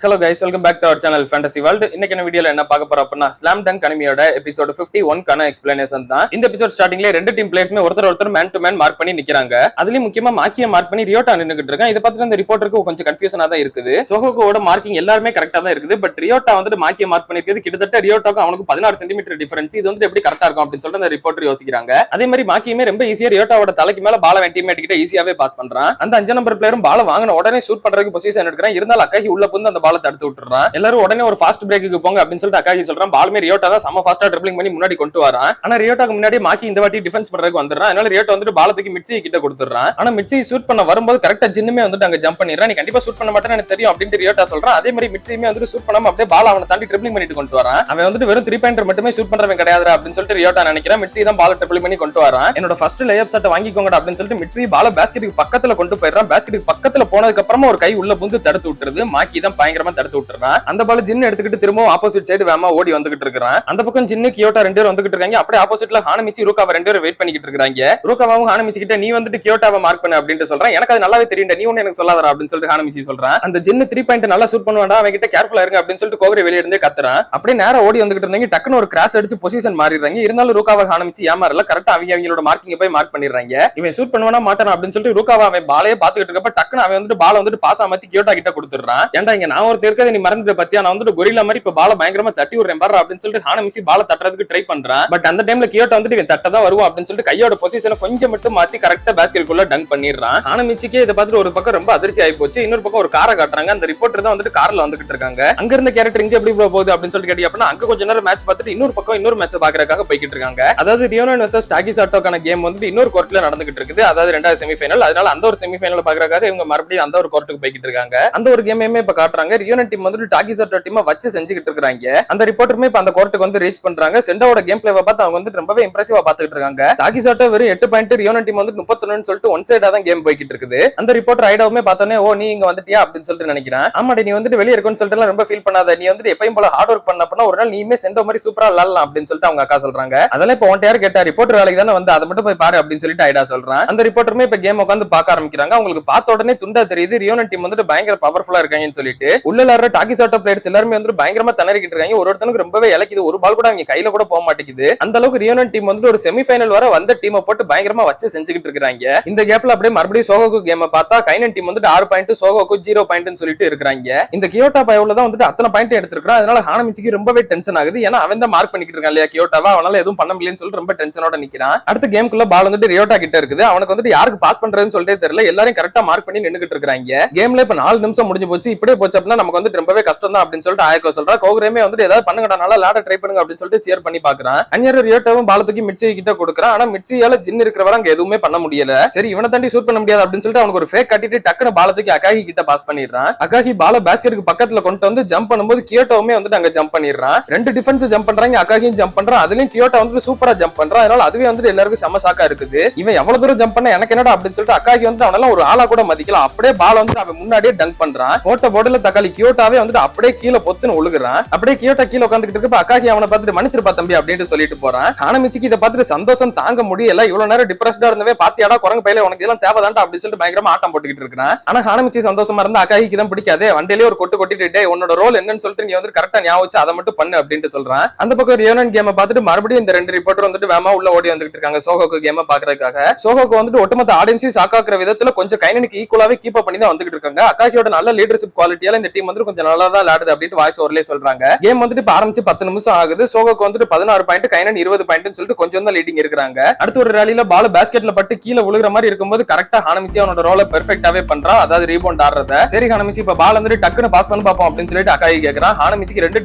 Hello guys, welcome back to our channel Fantasy World. இன்னைக்கு என்ன வீடியோல என்ன பார்க்க போறோம் அப்படினா ஸ்லாம் டங்க் அனிமியோட எபிசோட் 51 கான எக்ஸ்பிளனேஷன் தான். இந்த எபிசோட் ஸ்டார்டிங்ல ரெண்டு டீம் பிளேயர்ஸ்மே ஒருத்தர் மேன் டு மேன் மார்க் பண்ணி நிக்கறாங்க. அதுலயும் முக்கியமா மாக்கிய மார்க் பண்ணி ரியோட்டா நின்னுகிட்டு இருக்கான். இத பார்த்துட்டு அந்த ரிப்போர்ட்டருக்கு கொஞ்சம் கன்ஃபியூஷனா தான் இருக்குது. சோகோகோட மார்க்கிங் எல்லாரும் கரெக்ட்டா தான் இருக்குது. பட் ரியோட்டா வந்து மாக்கிய மார்க் பண்ணிருக்கிறது கிட்டத்தட்ட ரியோட்டாக்கு அவனுக்கு 16 சென்டிமீட்டர் டிஃபரன்ஸ். இது வந்து எப்படி கரெக்ட்டா இருக்கும் அப்படினு சொல்லிட்டு அந்த ரிப்போர்ட்டர் யோசிக்கிறாங்க. அதே மாதிரி மாக்கியமே ரொம்ப ஈஸியா ரியோட்டாவோட தலைக்கு மேல பால டீம்மேட் கிட்ட ஈஸியாவே பாஸ் பண்றான். அந்த 5 நம்பர் பிளேயரும் பால வாங்குன உடனே ஷூட் பண்றதுக்கு பொசிஷன் எடுக்கறான். இருந்தாலும் அக்காகி உள்ள புந்து அந்த பால தடுத்து விட்டுறான். எல்லாரும் உடனே ஒரு ஃபாஸ்ட் பிரேக்குக்கு போங்க அப்படின்னு சொல்லிட்டு அக்காகி சொல்றான். பாலுமே ரியோட்டா தான் செம ஃபாஸ்டா ட்ரிப்ளிங் பண்ணி முன்னாடி கொண்டு வரான். ஆனா ரியோட்டாக்கு முன்னாடி மாக்கி இந்த வாட்டி டிஃபென்ஸ் பண்றதுக்கு வந்துறான். அதனால ரியோட்டா வந்து பாலத்துக்கு மிட்சி கிட்ட கொடுத்துறான். ஆனா மிட்சி ஷூட் பண்ண வரும்போது கரெக்ட்டா ஜின்னுமே வந்து அங்க ஜம்ப் பண்ணிடுறான். நீ கண்டிப்பா ஷூட் பண்ண மாட்டேன்னு எனக்கு தெரியும் அப்படின்னு ரியோட்டா சொல்றான். அதே மாதிரி மிட்சியுமே வந்து ஷூட் பண்ணாம அப்படியே பால் அவனை தாண்டி ட்ரிப்ளிங் பண்ணிட்டு கொண்டு வரான். அவன் வந்து வெறும் 3 பாயிண்டர் மட்டுமே ஷூட் பண்றவன் கிடையாது அப்படின்னு சொல்லிட்டு ரியோட்டா நினைக்கிறான். மிட்சி தான் பால் ட்ரிப்ளிங் பண்ணி கொண்டு வரான். என்னோட ஃபர்ஸ்ட் லேஅப் ஷாட் வாங்கிக்கோங்க அப்படின்னு சொல்லிட்டு மிட்சி பால பாஸ்கெட்டுக்கு பக்கத்துல கொண்டு போயிடுறான். பாஸ்கெட்டுக்கு பக்கத்துல போனதுக்கு அப்புறமா ஒரு கை உள்ள புந்து தடுத்து விட்டுருது. மாக்கி தான் பயங்கரமா தடுத்து விட்டுறான். அந்த பால் ஜின்னு எடுத்துக்கிட்டு திரும்ப ஆப்போசிட் சைடு வேமா ஓடி வந்துகிட்டு இருக்கான். அந்த பக்கம் ஜின்னு கியோட்டா ரெண்டு பேரும் வந்துகிட்டு இருக்காங்க. அப்படியே ஆப்போசிட்ல ஹானமிச்சி ரூகாவா ரெண்டு பேரும் வெயிட் பண்ணிட்டு இருக்காங்க. ரூகாவும் ஹானமிச்சி கிட்ட நீ வந்துட்டு கியோட்டாவை மார்க் பண்ணு அப்படின்னு சொல்றான். எனக்கு அது நல்லாவே தெரியும், நீ ஒண்ணு எனக்கு சொல்லாதடா அப்படின்னு சொல்லிட்டு ஹானமிச்சி சொல்றான். அந்த ஜின்னு 3 பாயிண்ட் நல்லா ஷூட் பண்ணுவாடா, அவன் கிட்ட கேர்ஃபுல்லா இருங்க அப்படின்னு சொல்லிட்டு கோகரே வெளிய இருந்தே கத்துறான். அப்படியே நேரா ஓடி வந்துகிட்டு இருந்தாங்க. டக்குன்னு ஒரு கிராஸ் அடிச்சு பொசிஷன் மாறிடுறாங்க. இருந்தாலும் ரூகாவா ஹானமிச்சி ஏமாறல, கரெக்ட்டா அவங்களோட மார்க்கிங் போய் மார்க் பண்ணிடுறாங்க. இவன் ஷூட் பண்ணுவானா மாட்டானா அப்படின்னு சொல்லிட்டு ரூகாவா அவன் பாலையே பாத்துக்கிட்டு இருக்கப்ப டக்குன்னு அவன் வந்து பால வந்துட்டு பாஸ் ஆமாத்தி கியோட்டா கிட்ட கொடுத்துறான். ஏன்டா இங்க நான் ஒருத்தர் இருக்கதை நீ மறந்துட்டு பத்தியா, நான் வந்து கொரில்லா மாதிரி இப்ப பால பயங்கரமா தட்டி விடுறேன் பாரு அப்படின்னு சொல்லிட்டு ஹானமிச்சி பால தட்டுறதுக்கு ட்ரை பண்றான். பட் அந்த டைம்ல கியோட்டா வந்துட்டு இவன் தட்ட தான் வருவான் அப்படின்னு சொல்லிட்டு கையோட பொசிஷனை கொஞ்சம் மட்டும் மாத்தி கரெக்ட்டா பாஸ்கெட்டுக்குள்ள டங்க் பண்ணிடுறான். ஹானமிச்சிக்கே இதை பார்த்துட்டு ஒரு பக்கம் ரொம்ப அதிர்ச்சி ஆகி போச்சு. இன்னொரு பக்கம் ஒரு காரை காட்டுறாங்க. அந்த ரிப்போர்ட்டர் தான் வந்துட்டு கார்ல வந்துகிட்டு இருக்காங்க. அங்க இருந்த கேரக்டர் இங்க எப்படி போகுது அப்படின்னு சொல்லிட்டு கேட்டீங்க அப்படின்னா அங்க கொஞ்ச நேரம் மேட்ச் பார்த்துட்டு இன்னொரு பக்கம் இன்னொரு மேட்ச் பாக்குறதுக்காக போய்கிட்டு இருக்காங்க. அதாவது ரியோனன் வெர்சஸ் டாகிசாட்டோக்கான கேம் வந்துட்டு இன்னொரு கோர்ட்ல நடந்துகிட்டு இருக்குது. அதாவது 2வது செமிஃபைனல். அதனால அந்த ஒரு செமிஃபைனல் பாக்குறதுக்காக இவங்க மறுபடியும் அந்த ஒரு கோர்ட்டுக்கு போய்கிட்டு இருக்காங்க. அந்த ஒரு கேமையுமே இப்ப காட்டுறாங்க. ரியோனன் டீம் வந்துட்டு டாகிசாட்டோ டீமை வச்சு செஞ்சுக்கிட்டு இருக்காங்க. அந்த ரிப்போர்ட்டருமே இப்ப அந்த கோர்ட்டுக்கு வந்து ரீச் பண்றாங்க. செண்டோட கேம் பிளேவை பார்த்து அவங்க வந்து ரொம்பவே இம்ப்ரெசிவா பாத்துக்கிட்டு இருக்காங்க. டாகிசாட்டோ வெறும் 8 பாயிண்ட், ரியோனன் டீம் வந்து 31 சொல்லிட்டு ஒன் சைடா தான் கேம் போய்கிட்டு இருக்குது. அந்த ரிப்போர்ட்டர் ஐடாவுமே பார்த்தோன்னே ஓ நீ இங்க வந்துட்டியா அப்படின்னு சொல்லிட்டு நினைக்கிறேன். ஆமாடி நீ வந்துட்டு வெளியே இருக்குன்னு சொல்லிட்டு ரொம்ப ஃபீல் பண்ணாத, நீ வந்துட்டு எப்பயும் போல ஹார்ட் ஒர்க் பண்ண ஒரு நாள் நீமே செண்டோ மாதிரி சூப்பரா விளையாடலாம் அப்படின்னு சொல்லிட்டு அவங்க அக்கா சொல்றாங்க. அதெல்லாம் இப்ப ஒன் யார் கேட்டா ரிப்போர்ட்டர் வேலைக்கு தானே வந்து அதை மட்டும் போய் பாரு அப்படின்னு சொல்லிட்டு ஐடா சொல்றான். அந்த ரிப்போர்ட்டருமே இப்ப கேம் உட்காந்து பார்க்க ஆரம்பிக்கிறாங்க. அவங்களுக்கு பார்த்த உடனே துண்டா தெரியுது ரியோனன் டீம் வந்துட்டு பயங்கர பவர்ஃபுல்லா இருக்காங்கன்னு சொல்லிட்டு. உள்ள விளையாடுற டாகிசாட்டோ பிளேயர்ஸ் எல்லாருமே வந்து பயங்கரமா திணறிக்கிட்டு இருக்காங்க. ஒருத்தனுக்கு ரொம்பவே இலக்கிது, ஒரு பால் கூட அவங்க கையில கூட போக மாட்டேங்குது. அந்த அளவுக்கு ரியோனன் டீம் வந்து ஒரு செமிஃபைனல் வர வந்த டீமை போட்டு பயங்கரமா வச்சு செஞ்சுக்கிட்டு இருக்காங்க. இந்த கேப்ல அப்படியே மறுபடியும் சோகோக்கு கேம் பார்த்தா கைனன் டீம் வந்துட்டு 6 பாயிண்ட், சோகோக்கு 0 பாயிண்ட் சொல்லிட்டு இருக்காங்க. இந்த கியோட்டா பயவுல தான் வந்துட்டு அத்தனை பாயிண்ட் எடுத்துருக்கான். அதனால ஹானமிச்சிக்கு ரொம்பவே டென்ஷன் ஆகுது. ஏன்னா அவன் தான் மார்க் பண்ணிக்கிட்டு இருக்கான் இல்லையா கியோட்டாவா, அவனால எதுவும் பண்ண முடியலன்னு சொல்லிட்டு ரொம்ப டென்ஷனோட நிக்கிறான். அடுத்த கேம்குள்ள பால் வந்துட்டு ரியோட்டா கிட்ட இருக்குது. அவனுக்கு வந்துட்டு யாருக்கு பாஸ் பண்றதுன்னு சொல்லிட்டே தெரியல. எல்லாரும் கரெக்டா மார்க் பண்ணி நின்னுகிட்டு இருக்காங்க. கேம்ல இப்ப 4 நிமிஷம் முடிஞ்சு போச்சு. இப்படியே போச்சு அப்படின்னா நமக்கு வந்து ரொம்பவே கஷ்டம் தான் அப்படின்னு சொல்லிட்டு ஆயக்கோ சொல்றா. கோகரேமே வந்துட்டு ஏதாவது பண்ணுங்கடா, நல்லா லாட ட்ரை பண்ணுங்க அப்படின்னு சொல்லிட்டு சேர் பண்ணி பாக்குறான். அன்னியர் ரியோட்டாவும் பால தூக்கி மிட்சி கிட்ட கொடுக்குறான். ஆனா மிட்சியால ஜின் இருக்கிறவரை அங்க எதுவுமே பண்ண முடியல. சரி இவனை தாண்டி ஷூட் பண்ண முடியாது அப்படின்னு சொல்லிட்டு அவனுக்கு ஒரு ஃபேக் கட்டிட்டு டக்குனு பால தூக்கி அகாகி கிட்ட பாஸ் பண்ணிடுறான். அகாகி பால பாஸ்கெட்டுக்கு பக்கத்துல கொண்டு வந்து ஜம்ப் பண்ணும்போது கியோட்டோவுமே வந்துட்டு அங்க ஜம்ப் பண்ணிடுறான். 2 டிஃபென்ஸ் ஜம்ப் பண்றாங்க, அகாகியும் ஜம்ப் பண்றான். அதுலயும் கியோட்டா வந்து சூப்பரா ஜம்ப் பண்றான். அதனால அதுவே வந்துட்டு எல்லாருக்கும் செம ஷாக்கா இருக்குது. இவன் எவ்வளவு தூரம் ஜம்ப் பண்ண எனக்கு என்னடா அப்படின்னு சொல்லிட்டு அகாகி வந்து அவனால ஒரு ஆளா கூட மதிக்கல. அப்படியே பால் வந்து அவன் முன்னாடியே டங்க் பண்றான். போட்ட போடல தக்காளி கியோட்டாவே வந்துட்டு அப்படியே கீழே பொத்துன்னு ஒழுகுறான். அப்படியே கியோட்டா கீழே உட்காந்துக்கிட்டு இருக்கப்ப அகாகி அவனை பார்த்துட்டு மன்னிச்சிருப்பா தம்பி அப்படின்னு சொல்லிட்டு போறான். ஹானமிச்சிக்கு இதை பார்த்துட்டு சந்தோஷம் தாங்க முடியல. இவ்வளவு நேரம் டிப்ரெஸ்டா இருந்தவே பாத்தியாடா குரங்கு பையில உனக்கு இதெல்லாம் தேவைதான்டா அப்படின்னு சொல்லிட்டு பயங்கரமா ஆட்டம் போட்டுக்கிட்டு இருக்கான். ஆனா ஹானமிச்சி சந்தோஷமா இருந்தா அகாகிக்கு தான் பிடிக்காதே. வண்டியிலே ஒரு கொட்டிட்டு உன்னோட ரோல் என்னன்னு சொல்லிட்டு நீ வந்து கரெக்டா ஞாபகம் வச்சு அதை மட்டும் பண்ணு அப்படின்னு சொல்றான். அந்த பக்கம் ரியோனன் கேமை பார்த்துட்டு மறுபடியும் இந்த 2 ரிப்போர்ட்டர் வந்துட்டு வேமா உள்ள ஓடி வந்துட்டு இருக்காங்க சோகோக்கு கேமை பாக்குறதுக்காக. சோகோக்கு வந்துட்டு ஒட்டுமொத்த ஆடியன்ஸையும் ஷாக்காக்குற விதத்துல கொஞ்சம் கைனனுக்கு ஈக்குவலாவே கீப் அப் பண்ணி தான் வந்துட்டு இருக்காங்க. அகாகியோட நல்ல லீடர்ஷிப் குவாலிட்டியால இந்த டீம் வந்து கொஞ்சம் நல்லா தான் விளையாடுது அப்படின்னு வாய்ஸ் ஓவர்லயே சொல்றாங்க. கேம் வந்துட்டு இப்ப ஆரம்பிச்சு 10 நிமிஷம் ஆகுது. சோகோக்கு வந்துட்டு 16 பாயிண்ட், கைனன் 20 பாயிண்ட் சொல்லிட்டு கொஞ்சம் தான் லீடிங் இருக்காங்க. அடுத்து ஒரு ரேலியில பால் பாஸ்கெட்ல பட்டு கீழே விழுகிற மாதிரி இருக்கும்போது கரெக்டா ஹானமிச்சி அவனோட ரோலை பெர்ஃபெக்ட்டாவே பண்றான். அதாவது ரீபவுண்ட் ஆடுறத. சரி ஹானமிச்சி இப்ப பால் வந்துட்டு டக்குன்னு பாஸ் பண்ணி பாப்போம் அப்படின்னு சொல்லிட்டு அகாகி கேக்குறான். ஹானமிச்சிக்கு 2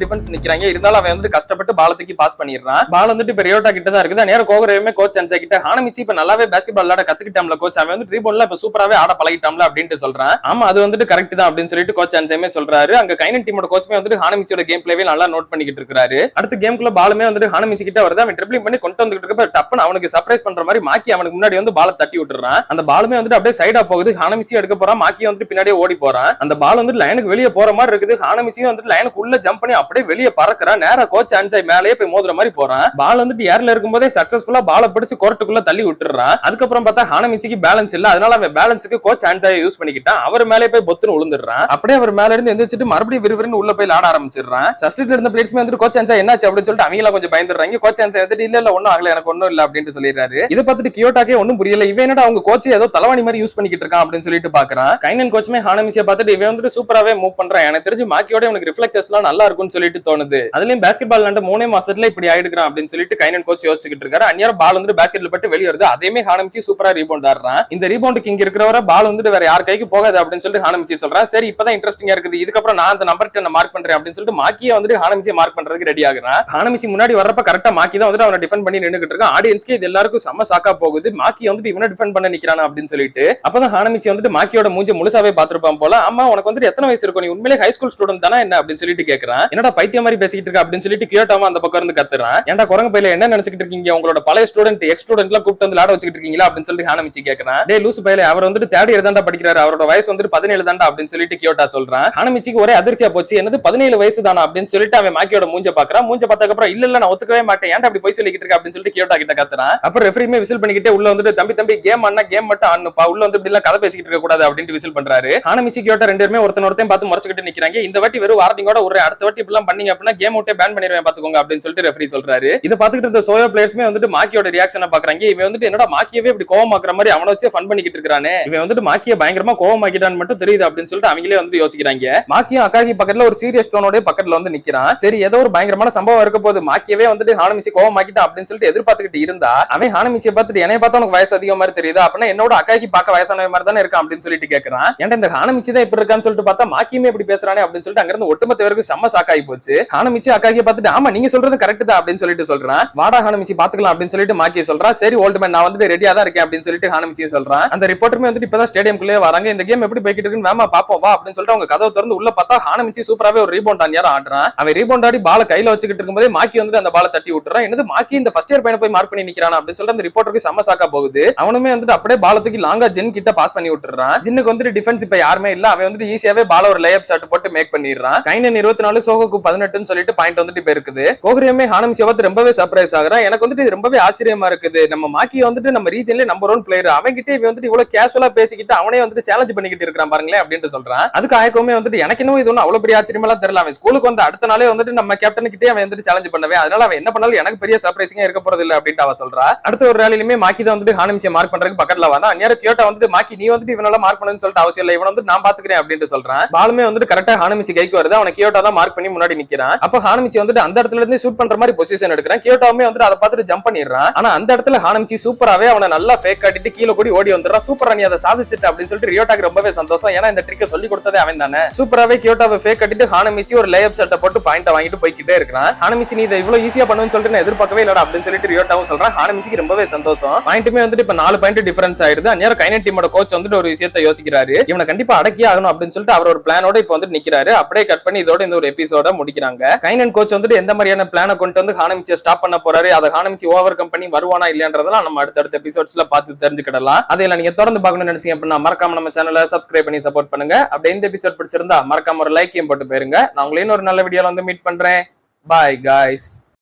டிஃபென்ஸ் நிக்கிறாங்க. இருந்தாலும் அவன் வந்து கஷ்டப்பட்டு பாலத்துக்கு பாஸ் பண்ணிடுறான். பால் வந்துட்டு இப்ப ரியோட்டா கிட்ட தான் இருக்குது. நேரா கோகரேமே கோச் அன்சா கிட்ட ஹானமிச்சி இப்ப நல்லாவே பாஸ்கெட்பால் விளையாட கத்துக்கிட்டாம்ல கோச், அவன் வந்து ரீபவுண்ட்ல இப்ப சூப்பராவே ஆட பழகிட்டாம்ல அப்படின்னு சொல்றான். ஆமா அது வந்துட்டு கரெக்ட் தான் அப்படின்னு சொல்லிட்டு கோச் அன்சாமே சொல்றாரு. அங்க கைனன் டீமோட கோச்மே வந்துட்டு ஹானமிச்சியோட கேம் பிளேவே நல்லா நோட் பண்ணிக்கிட்டு இருக்காரு. அடுத்த கேம்குள்ள பாலுமே வந்துட்டு ஹானமிச்சி கிட்ட வருது. அவன் ட்ரிப்ளிங் பண்ணி கொண்டு வந்துட்டு இருக்க டப்புன்னு அவனுக்கு சர்ப்ரைஸ் பண்ற மாதிரி மாக்கி அவனுக்கு முன்னாடி வந்து பால தட்டி விட்டுறான். அந்த பாலுமே வந்துட்டு அப்படியே சைடா போகுது. ஹானமிச்சி எடுக்க போறான். மாக்கி வந்துட்டு பின்னாடியே ஓடி போறான். அந்த பால் வந்துட்டு லைனுக்கு வெளியே போற மாதிரி இருக்குது. ஹானமிச்சியும் வந்துட்டு லைனுக்கு உள்ள ஜம்ப் பண்ணி அப்படியே வெளியே பறக்குறான். நேரா கோச் அன்சாய் மேலேயே போய் மோதுற மாதிரி போறான். பால் வந்துட்டு ஏர்ல இருக்கும்போதே சக்சஸ்ஃபுல்லா பால பிடிச்சு கோர்ட்டுக்குள்ள தள்ளி விட்டுறான். அதுக்கப்புறம் பார்த்தா ஹானமிச்சிக்கு பேலன்ஸ் இல்ல. அதனால அவன் பேலன்ஸுக்கு கோச் அன்சாயை யூஸ் பண்ணிக்கிட்டான். அவர் மேலே போய் பொத்துன்னு விழுந்துடுறான். அப்படியே அவர் மேல இருந்து இருந்து எந்திரிச்சிட்டு மறுபடியும் விறுவிறுன்னு உள்ள போய் ஆட ஆரம்பிச்சிடுறான். சப்ஸ்டிட்யூட் இருந்த பிளேயர்ஸ்மே வந்து கோச் ஆன்சா என்னாச்சு அப்படின்னு சொல்லிட்டு அவங்க கொஞ்சம் பயந்துடுறாங்க. கோச் ஆன்சா வந்துட்டு இல்ல ஒண்ணும் ஆகல, எனக்கு ஒண்ணும் இல்ல அப்படின்னு சொல்லிடுறாரு. இதை பார்த்துட்டு கியோட்டாக்கே ஒண்ணும் புரியல, இவன் என்னடா அவங்க கோச் ஏதோ தலைவாணி மாதிரி யூஸ் பண்ணிக்கிட்டு இருக்கான் அப்படின்னு சொல்லிட்டு பாக்குறான். கைனன் கோச்சுமே ஹானமிச்சியை பார்த்துட்டு இவன் வந்துட்டு சூப்பராவே மூவ் பண்றான், எனக்கு தெரிஞ்சு மாக்கியோட உனக்கு ரிஃப்ளெக்சஸ் எல்லாம் நல்லா இருக்கும்னு சொல்லிட்டு தோணுது. அதுலயும் பாஸ்கெட் பால் விளையாண்ட 3 மாசத்துல இப்படி ஆயிடுறான் அப்படின்னு சொல்லிட்டு கைனன் கோச் யோசிச்சுட்டு இருக்காரு. அந்நேரம் பால் வந்து பாஸ்கெட்ல பட்டு வெளியே வருது. அதேமே ஹானமிச்சி சூப்பரா ரீபவுண்ட் ஆடுறான். இந்த ரீபவுண்டுக்கு இங்க இருக்கிறவரை பால் வந்துட்டு வேற யார் கைக்கு போகாது அப்படின்னு சொல்லிட்டு ஹானமிச்சி சொல்றான். சரி இப்பதான் இன்ட்ரெஸ்டிங்கா இருக்குது, இதுக்கப்புறம் நான் அந்த நம்பர் 10 மார்க் பண்றேன் அப்படின்னு சொல்லிட்டு மாக்கியை வந்துட்டு ஹானமிச்சியை மார்க் பண்றதுக்கு ரெடி ஆகுறான். ஹானமிச்சி முன்னாடி வர்றப்ப கரெக்டா மாக்கி தான் வந்துட்டு அவனை டிஃபெண்ட் பண்ணி நின்னுகிட்டு இருக்கான். ஆடியன்ஸ்க்கு இது எல்லாருக்கும் செம்ம ஷாக்கா போகுது, மாக்கி வந்துட்டு இவனை டிஃபெண்ட் பண்ண நிக்கிறான் அப்படின்னு சொல்லிட்டு. அப்பதான் ஹானமிச்சி வந்துட்டு மாக்கியோட மூஞ்சி முழுசாவே பாத்துருப்பான் போல. அம்மா உனக்கு வந்துட்டு எத்தனை வயசு இருக்கும், நீ உண்மையிலே ஹை ஸ்கூல் ஸ்டூடெண்ட் தானே என்ன அப்படின்னு சொல்லிட்டு கேக்குறான். என்னடா பைத்தியம் மாதிரி பேசிக்கிட்டு இருக்க அப்படின்னு சொல்லிட்டு கியோட்டாமா அந்த பக்கம் இருந்து கத்துறான். ஏன்டா குரங்கு பையில என்ன நினைச்சிட்டு இருக்கீங்க, உங்களோட பழைய ஸ்டூடெண்ட் எக்ஸ் ஸ்டூடெண்ட் எல்லாம் கூப்பிட்டு வந்து விளையாட வச்சுக்கிட்டு இருக்கீங்களா அப்படின்னு சொல்லிட்டு ஹானமிச்சி கேக்குறான். டே லூசு பையில, அவர் வந்துட்டு தேர்ட் இயர் தான்டா படிக்கிறாரு, அவரோட வயசு வந்துட்டு 17 தான்டா அப்படின்னு சொல்லிட்டு கியோட்டா சொல்றான். ஹானமிச்சிக்கு ஒரே அதிர்ச்சியா போச்சு, என்னது 17 வயசு தானா அப்படின்னு சொல்லிட்டு அவன் மாக்கியோட மூஞ்ச பாக்குறான். மூஞ்ச பார்த்ததுக்கு அப்புறம் இல்ல நான் ஒத்துக்கவே மாட்டேன், ஏன்டா அப்படி போய் சொல்லிக்கிட்டு இருக்க அப்படின்னு சொல்லிட்டு கியோட்டா கிட்ட கத்துறான். அப்புறம் ரெஃபரியுமே விசில் பண்ணிக்கிட்டே உள்ள வந்துட்டு தம்பி கேம் ஆனா கேம் மட்டும் ஆடணும்ப்பா, உள்ள வந்து இப்படி எல்லாம் கதை பேசிக்கிட்டு இருக்க கூடாது அப்படின்னு விசில் பண்றாரு. ஹானமிச்சி கியோட்டா ரெண்டு பேருமே ஒருத்தன் பார்த்து முறைச்சுக்கிட்டு நிக்கிறாங்க. இந்த வாட்டி வெறும் வார்னிங்கோட ஒரு அடுத்த வாட்டி இப்படி எல்லாம் பண்ணீங்க அப்படின்னா கேம் அவுட்டே பேன் பண்ணிடுவேன் பாத்துக்கோங்க அப்படின்னு சொல்லிட்டு ரெஃபரி சொல்றாரு. இதை பார்த்துக்கிட்டு இருந்த சோயோ பிளேயர்ஸ்மே வந்துட்டு மாக்கியோட ரியாக்ஷனை பாக்குறாங்க. இவன் வந்துட்டு என்னடா மாக்கியவே இப்படி கோவமாக்குற மாதிரி அவனை வச்சு ஃபன் பண்ணிக்கிட்டு இருக்கானே, இவன் வந்துட்டு மாக்கிய பயங்கரமா கோவமாக்கிட்டான்னு மட்டும் தெரியுது அப்படின்னு சொல்லிட்டு அவங்களே வந்து யோசிக்கிறாங்க. மாக்கியும் அக்காகி பக்கத்துல ஒரு சீரியஸ் டோனோட பக்கத்துல வந்து நிக்கிறான். சரி ஏதோ ஒரு பயங்கரமான சம்பவம் இருக்க போது, மாக்கியவே வந்துட்டு ஹானமிச்சி கோவமாக்கிட்டான் அப்படின்னு சொல்லிட்டு எதிர்பார்த்துக்கிட்டு இருந்தா அவன் ஹானமிச்சியை பார்த்துட்டு என்னைய பார்த்தா உனக்கு வயசு அதிகம் மாதிரி தெரியுதா, அப்படின்னா என்னோட அக்காகி பார்க்க வயசான மாதிரி தானே இருக்கான் அப்படின்னு சொல்லிட்டு கேட்கறான். ஏன்டா இந்த ஹானமிச்சி தான் இப்படி இருக்கான்னு சொல்லிட்டு பார்த்தா மாக்கியுமே இப்படி பேசுறானே அப்படின்னு சொல்லிட்டு அங்க இருந்து ஒட்டுமொத்த பேருக்கு செம்ம ஷாக்காகி போச்சு. ஹானமிச்சி அக்காகியை பார்த்துட்டு ஆமா நீங்க சொல்றது கரெக்ட் தான் அப்படின்னு சொல்லிட்டு சொல்றான். வாடா ஹானமிச்சி பாத்துக்கலாம் அப்படின்னு சொல்லிட்டு மாக்கிய சொல்றான். சரி ஓல்ட் மேன் நான் வந்துட்டு ரெடியா தான் இருக்கேன் அப்படின்னு சொல்லிட்டு ஹானமிச்சியை சொல்றான். அந்த ரிப்போர்ட்டருமே வந்துட்டு இப்பதான் ஸ்டேடியம்குள்ளே வராங்க. இந்த கேம் எப்படி போய்கிட்டு இருக்குன்னு வேமா பாப்போம் வா அப்படின்னு சொல்லிட்டு அவங்க கதவை திறந்து உள்ள பார்த்தா ஹானமிச்சி சூப்பராவே ஒரு ரீபவுண்ட் ஆடுறான். அவன் ரீபவுண்ட் ஆடி பால கையில வச்சுக்கிட்டு இருக்கும்போதே மாக்கி வந்துட்டு அந்த பால தட்டி விட்டுறான். என்னது மாக்கி இந்த ஃபர்ஸ்ட் இயர் பையனை போய் மார்க் பண்ணி நிக்கிறான் அப்படின்னு சொல்லிட்டு அந்த ரிப்போர்ட்டருக்கு செம்ம ஷாக்கா போகுது. அவனுமே வந்துட்டு அப்படியே பாலத்துக்கு லாங்கா ஜென் கிட்ட பாஸ் பண்ணி விட்டுறான். ஜின்னுக்கு வந்துட்டு டிஃபென்ஸ் இப்ப யாருமே இல்ல, அவன் வந்துட்டு ஈஸியாவே பால ஒரு லேஅப் ஷாட் போட்டு மேக் பண்ணிடுறான். கைனன் 24 சோகோக்கு 18 சொல்லிட்டு பாயிண்ட் வந்துட்டு இப்ப இருக்குது. கோகுரியமே ஹானமிச்சியை பார்த்து ரொம்பவே சர்ப்ரைஸ் ஆகுறான். எனக்கு வந்துட்டு இது ரொம்பவே ஆச்சரியமா இருக்குது, நம்ம மாக்கி வந்துட்டு நம்ம ரீஜன்ல நம்பர் 1 பிளேயர், அவன்கிட்ட இவன் வந்துட்டு இவ்வளவு கேஷுவலா பேசிக்கிட்டு அவனே வந்துட்டு சேலஞ்ச் பண்ணிக்கிட்டு இருக்கான் பாருங்களேன் அப்படின்னு சொல்றான். அதுக்கு ஆயக்கமே வந்துட்டு எனக்கு இன்னும் இது ஒன்னும் அவ்வளவு பெரிய ஆச்சரியமா தெரியல, அவன் ஸ்கூலுக்கு வந்து அடுத்த நாளே வந்துட்டு நம்ம கேப்டன் கிட்டே அவன் வந்துட்டு சேலஞ்ச் பண்ணவே, அதனால அவன் என்ன பண்ணாலும் எனக்கு பெரிய சர்ப்ரைசிங்கா இருக்க போறது இல்ல அப்படின்னு அவ சொல்றா. அடுத்த ஒரு ரேலிலுமே மாக்கி தான் வந்துட்டு ஹானமிச்சியை மார்க் பண்றதுக்கு பக்கத்துல வந்தா. அந்நேரம் கியோட்டா வந்துட்டு மாக்கி நீ வந்துட்டு இவனால மார்க் பண்ணணும்னு சொல்லிட்டு அவசியம் இல்ல, இவன் வந்து நான் பாத்துக்கிறேன் அப்படின்னு சொல்றான். பாலுமே வந்துட்டு கரெக்டா ஹானமிச்சி கைக்கு வருது, அவனை கியோட்டா தான் மார்க் பண்ணி முன்னாடி நிக்கிறான். அப்ப ஹானமிச்சி வந்துட்டு அந்த இடத்துல இருந்து ஷூட் பண்ற மாதிரி பொசிஷன் எடுக்கிறான். கியோட்டாவுமே வந்துட்டு அதை பார்த்துட்டு ஜம்ப் பண்ணிடுறான். ஆனா அந்த இடத்துல ஹானமிச்சி சூப்பராவே அவனை நல்லா ஃபேக் காட்டிட்டு கீழே கூடி ஓடி வந்துடுறான். சூப்பரா நீ அதை சாதிச்சிட்டு அப்படின்னு சொல்லிட்டு ரியோட்டாக்கு ரொம்பவே சந்தோஷம், ஏன்னா இந்த ட்ரிக்கை சொல்லி கொடுத்ததே அவன் தானே. சூப்பராவே கியோட்டாவை ஃபேக் கட்டிட்டு ஹானமிச்சி ஒரு லேஅப் ஷாட்டை போட்டு பாயிண்ட் வாங்கிட்டு போய்கிட்டே இருக்கான். ஹானமிச்சி நீ இதை இவ்வளவு ஈஸியா பண்ணுன்னு சொல்லிட்டு நான் எதிர்பார்க்கவே இல்லடா அப்படின்னு சொல்லிட்டு ரியோட்டாவும் சொல்றான். ஹானமிச்சிக்கு ரொம்பவே சந்தோஷம். பாயிண்ட்டுமே வந்துட்டு இப்ப 4 பாயிண்ட் டிஃபரன்ஸ் ஆயிடுது. அந்நேரம் கைனன் டீமோட கோச் வந்துட்டு ஒரு விஷயத்தை யோசிக்கிறாரு, இவனை கண்டிப்பா அடக்கியே ஆகணும் அப்படின்னு சொல்லிட்டு அவர் ஒரு பிளானோட இப்ப வந்து நிக்கிறாரு. அப்படியே கட் பண்ணி இதோட இந்த ஒரு எபிசோட முடிக்கிறாங்க. கைனன் கோச் வந்துட்டு எந்த மாதிரியான பிளானை கொண்டு வந்து ஹானமிச்சியை ஸ்டாப் பண்ண போறாரு, அதை ஹானமிச்சி ஓவர் கம் பண்ணி வருவானா இல்லையன்றதெல்லாம் நம்ம அடுத்தடுத்த எபிசோட்ஸ்ல பார்த்து தெரிஞ்சுக்கிடலாம். அதையெல்லாம் நீங்க தொடர்ந்து பார்க்கணும்னு நினைச்சீங்க அப்படின்னா மறக்காம நம்ம சேனலை சப்ஸ்கிரைப் பண்ணி சப்போர்ட் பண்ணுங்க. அப்படியே இந்த எபிசோட் பிடிச்சிருந்தா மறக்காம ஒரு லைக்கையும் போட்டு போயிருங்க. நான் உங்களை இன்னொரு நல்ல வீடியோல வந்து மீட் பண்றேன். Bye guys.